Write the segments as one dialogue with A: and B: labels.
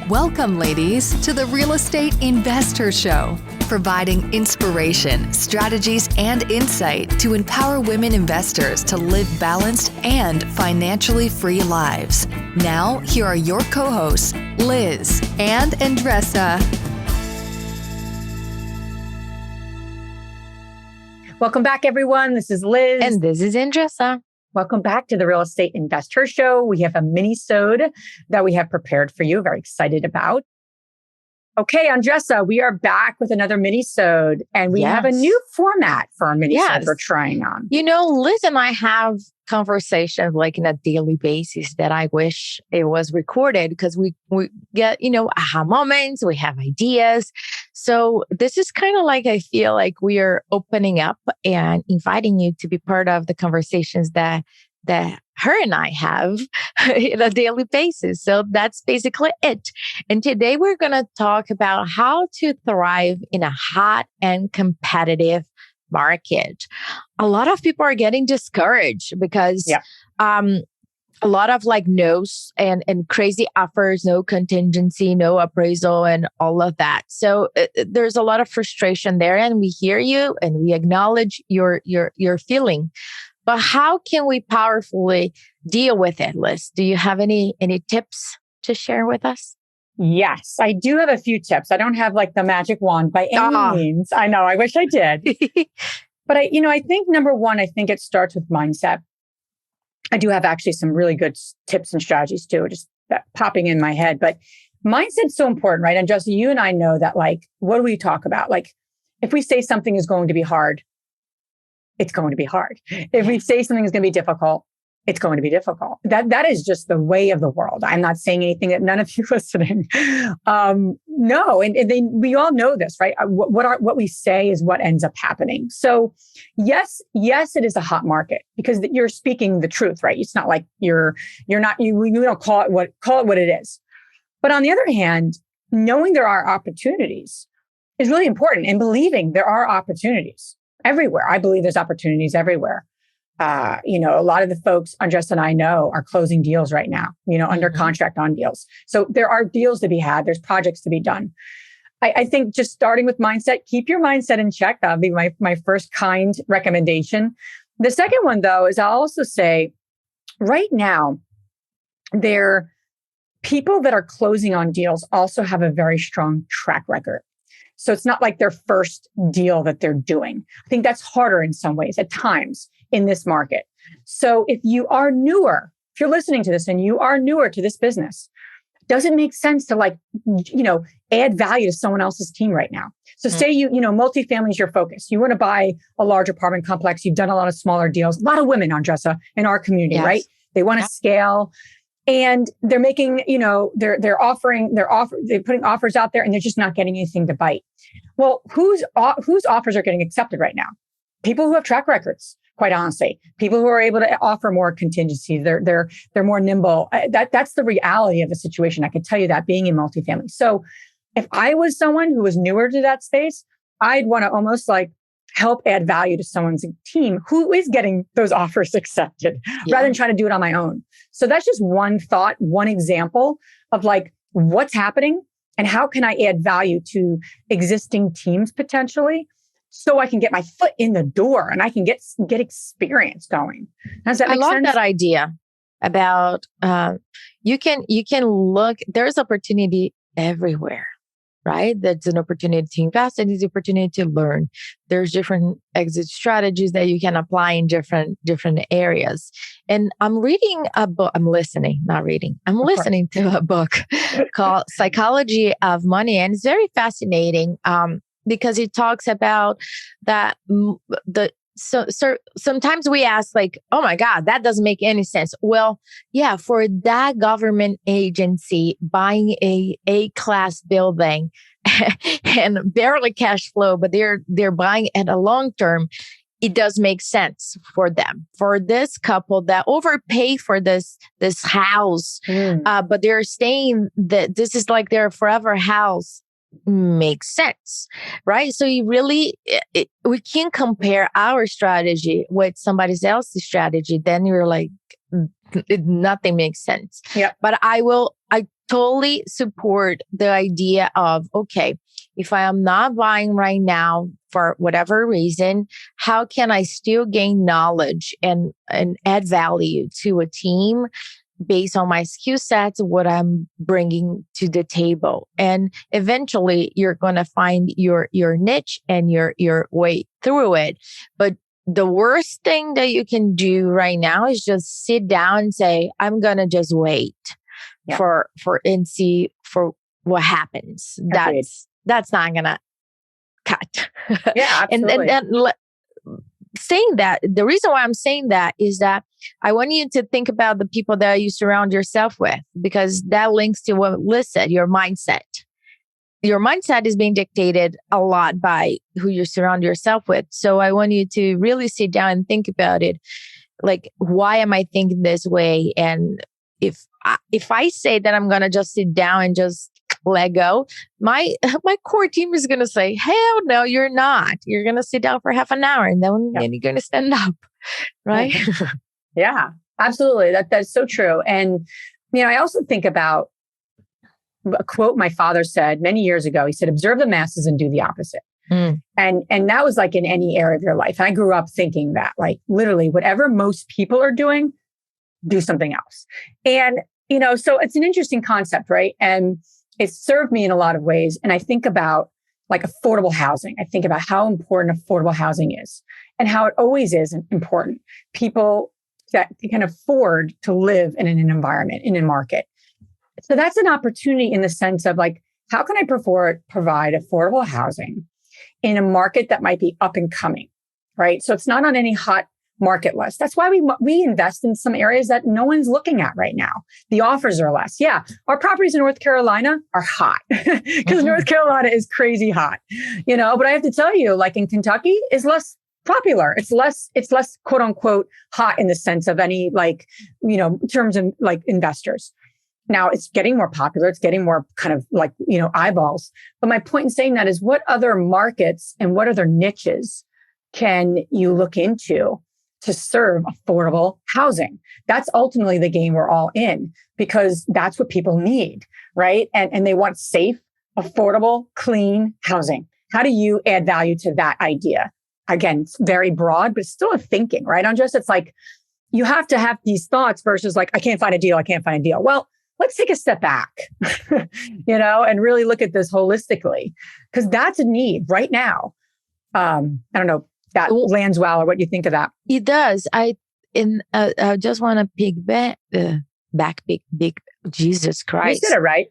A: Welcome, ladies, to the Real Estate Investor Show, providing inspiration, strategies, and insight to empower women investors to live balanced and financially free lives. Now, here are your co-hosts, Liz and Andresa.
B: Welcome back, everyone. This is Liz.
C: And this is Andresa.
B: Welcome back to the Real Estate Investor Show. We have a mini-sode that we have prepared for you. Very excited about. Okay, Andresa, we are back with another mini-sode, and we have a new format for our mini-sode we're trying on.
C: You know, Liz and I have conversations like on a daily basis that I wish it was recorded because we get, aha moments, we have ideas. So this is kind of like, I feel like we are opening up and inviting you to be part of the conversations that her and I have on a daily basis. So that's basically it. And today we're going to talk about how to thrive in a hot and competitive market. A lot of people are getting discouraged because a lot of like no's and crazy offers, no contingency, no appraisal, and all of that. So there's a lot of frustration there, and we hear you and we acknowledge your feeling. But how can we powerfully deal with it, Liz? Do you have any tips to share with us?
B: Yes, I do have a few tips. I don't have like the magic wand by any means. I know, I wish I did. But I think number one, I think it starts with mindset. I do have actually some really good tips and strategies too, just popping in my head. But mindset's so important, right? And Justin, you and I know that, like, what do we talk about? Like, if we say something is going to be hard, it's going to be hard. If we say something is going to be difficult, it's going to be difficult. That is just the way of the world. I'm not saying anything that none of you listening know. And we all know this, right? What we say is what ends up happening. So yes, it is a hot market because you're speaking the truth, right? It's not like you don't call it what it is. But on the other hand, knowing there are opportunities is really important, and believing there are opportunities everywhere. I believe there's opportunities everywhere. A lot of the folks Andresa and I know are closing deals right now, under contract on deals. So there are deals to be had. There's projects to be done. I think just starting with mindset, keep your mindset in check. That'll be my first kind recommendation. The second one, though, is I'll also say right now, people that are closing on deals also have a very strong track record. So it's not like their first deal that they're doing. I think that's harder in some ways at times in this market. So if you are newer, if you're listening to this and you are newer to this business, does it make sense to add value to someone else's team right now? So say multifamily is your focus. You want to buy a large apartment complex. You've done a lot of smaller deals. A lot of women, Andresa, in our community, right? They want to scale. And they're making, they're putting offers out there and they're just not getting anything to bite. Well, whose offers are getting accepted right now? People who have track records, quite honestly. People who are able to offer more contingencies. They're more nimble. That's the reality of the situation. I can tell you that, being in multifamily. So if I was someone who was newer to that space, I'd want to almost like help add value to someone's team who is getting those offers accepted rather than trying to do it on my own. So that's just one thought, one example of like what's happening and how can I add value to existing teams potentially so I can get my foot in the door and I can get experience going. Does that make sense?
C: I love that idea about you can look, there's opportunity everywhere. Right? That's an opportunity to invest and it's an opportunity to learn. There's different exit strategies that you can apply in different areas. And I'm reading a book. I'm listening, not reading. I'm listening to a book called Psychology of Money. And it's very fascinating because it talks about that So sometimes we ask like, oh my God, that doesn't make any sense. Well, yeah, for that government agency buying a A-class building and barely cash flow, but they're buying at a long term, it does make sense for them. For this couple that overpay for this house, but they're saying that this is like their forever house. Makes sense, right? So we can compare our strategy with somebody else's strategy. Then you're like, nothing makes sense.
B: Yeah.
C: But I totally support the idea of, okay, if I am not buying right now for whatever reason, how can I still gain knowledge and add value to a team based on my skill sets, what I'm bringing to the table? And eventually you're going to find your niche and your way through it. But the worst thing that you can do right now is just sit down and say, I'm going to just wait for and see for what happens.
B: Agreed.
C: That's not going to cut.
B: Yeah, absolutely.
C: and saying that, the reason why I'm saying that is that I want you to think about the people that you surround yourself with, because that links to what Liz said, your mindset. Your mindset is being dictated a lot by who you surround yourself with. So I want you to really sit down and think about it. Like, why am I thinking this way? And if I say that I'm going to just sit down and just let go, my core team is going to say, hell no, you're not. You're going to sit down for half an hour and then you're going to stand up. Right?
B: Yeah, absolutely. That's so true. And, I also think about a quote my father said many years ago. He said, observe the masses and do the opposite. And that was like in any area of your life. I grew up thinking that, like, literally whatever most people are doing, do something else. And, so it's an interesting concept, right? And it served me in a lot of ways. And I think about like affordable housing. I think about how important affordable housing is and how it always is important. People that can afford to live in an environment, in a market. So that's an opportunity in the sense of like, how can I provide affordable housing in a market that might be up and coming, right? So it's not on any hot market list. That's why we invest in some areas that no one's looking at right now. The offers are less. Yeah, our properties in North Carolina are hot because North Carolina is crazy hot, but I have to tell you, like in Kentucky is less popular. It's less quote unquote hot in the sense of any terms of like investors. Now it's getting more popular. It's getting more kind of like, eyeballs. But my point in saying that is, what other markets and what other niches can you look into to serve affordable housing? That's ultimately the game we're all in, because that's what people need, right? And they want safe, affordable, clean housing. How do you add value to that idea? Again, it's very broad, but it's still a thinking, right? Andresa, it's like, you have to have these thoughts versus like, I can't find a deal. Well, let's take a step back, and really look at this holistically, because that's a need right now. I don't know if that lands well or what you think of that.
C: It does. I just want to back, Jesus Christ.
B: You said it right.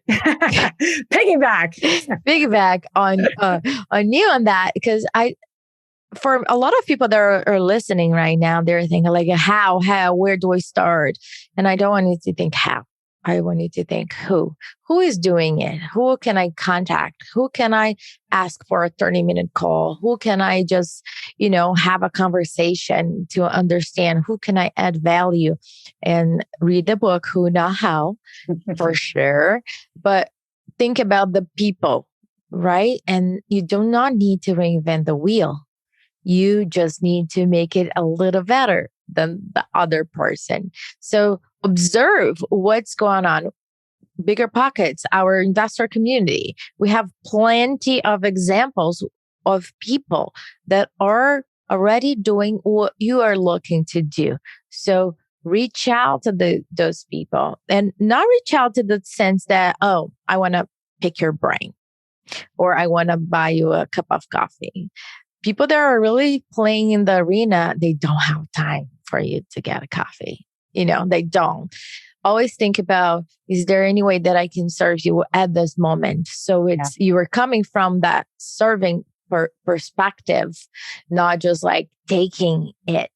C: Piggyback on you on that, because for a lot of people that are listening right now, they're thinking like, how, where do I start? And I don't want you to think how. I want you to think who is doing it? Who can I contact? Who can I ask for a 30-minute call? Who can I just, have a conversation to understand? Who can I add value? And read the book, Who Not How, for sure. But think about the people, right? And you do not need to reinvent the wheel. You just need to make it a little better than the other person. So observe what's going on. Bigger Pockets, our investor community. We have plenty of examples of people that are already doing what you are looking to do. So reach out to those people, and not reach out to the sense that, oh, I want to pick your brain or I want to buy you a cup of coffee. People that are really playing in the arena, they don't have time for you to get a coffee. They don't. Always think about, is there any way that I can serve you at this moment? So you are coming from that serving perspective, not just like taking it,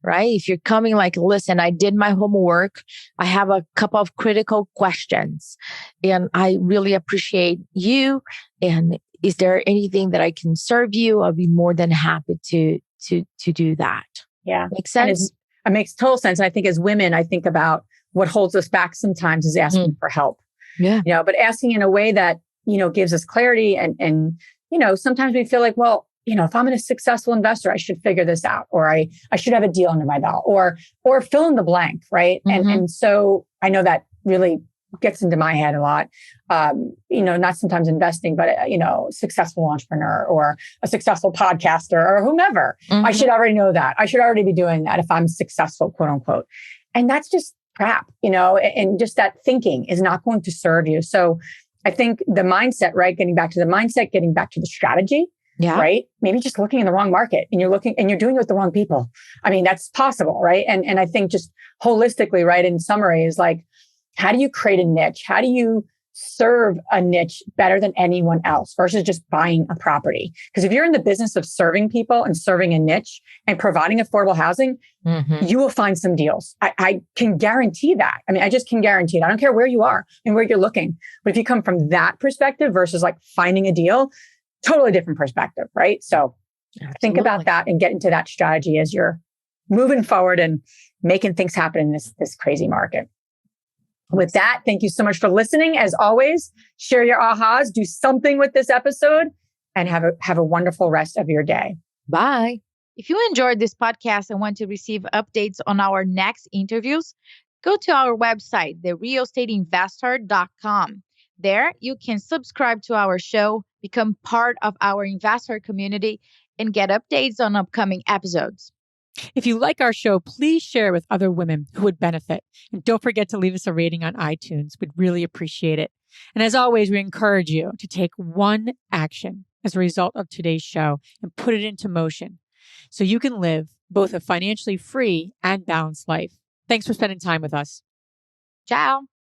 C: right? If you're coming like, listen, I did my homework. I have a couple of critical questions and I really appreciate you. And is there anything that I can serve you? I'll be more than happy to do that.
B: Yeah.
C: Makes sense?
B: It makes total sense. And I think as women, I think about what holds us back sometimes is asking for help.
C: Yeah.
B: But asking in a way that, gives us clarity. And sometimes we feel like, well, if I'm a successful investor, I should figure this out, or I should have a deal under my belt, or fill in the blank. Right. And so I know that really gets into my head a lot. Not sometimes investing, but, successful entrepreneur or a successful podcaster or whomever. I should already know that. I should already be doing that if I'm successful, quote unquote. And that's just crap, and just that thinking is not going to serve you. So I think the mindset, right? Getting back to the mindset, getting back to the strategy, right? Maybe just looking in the wrong market and you're doing it with the wrong people. I mean, that's possible, right? And I think just holistically, right? In summary is like, how do you create a niche? How do you serve a niche better than anyone else versus just buying a property? Because if you're in the business of serving people and serving a niche and providing affordable housing, you will find some deals. I can guarantee that. I mean, I just can guarantee it. I don't care where you are and where you're looking. But if you come from that perspective versus like finding a deal, totally different perspective, right? So think about that and get into that strategy as you're moving forward and making things happen in this crazy market. With that, thank you so much for listening. As always, share your ahas, do something with this episode, and have a wonderful rest of your day.
C: Bye.
D: If you enjoyed this podcast and want to receive updates on our next interviews, go to our website, therealestateinvestor.com. There, you can subscribe to our show, become part of our investor community, and get updates on upcoming episodes.
E: If you like our show, please share with other women who would benefit. And don't forget to leave us a rating on iTunes. We'd really appreciate it. And as always, we encourage you to take one action as a result of today's show and put it into motion so you can live both a financially free and balanced life. Thanks for spending time with us.
D: Ciao.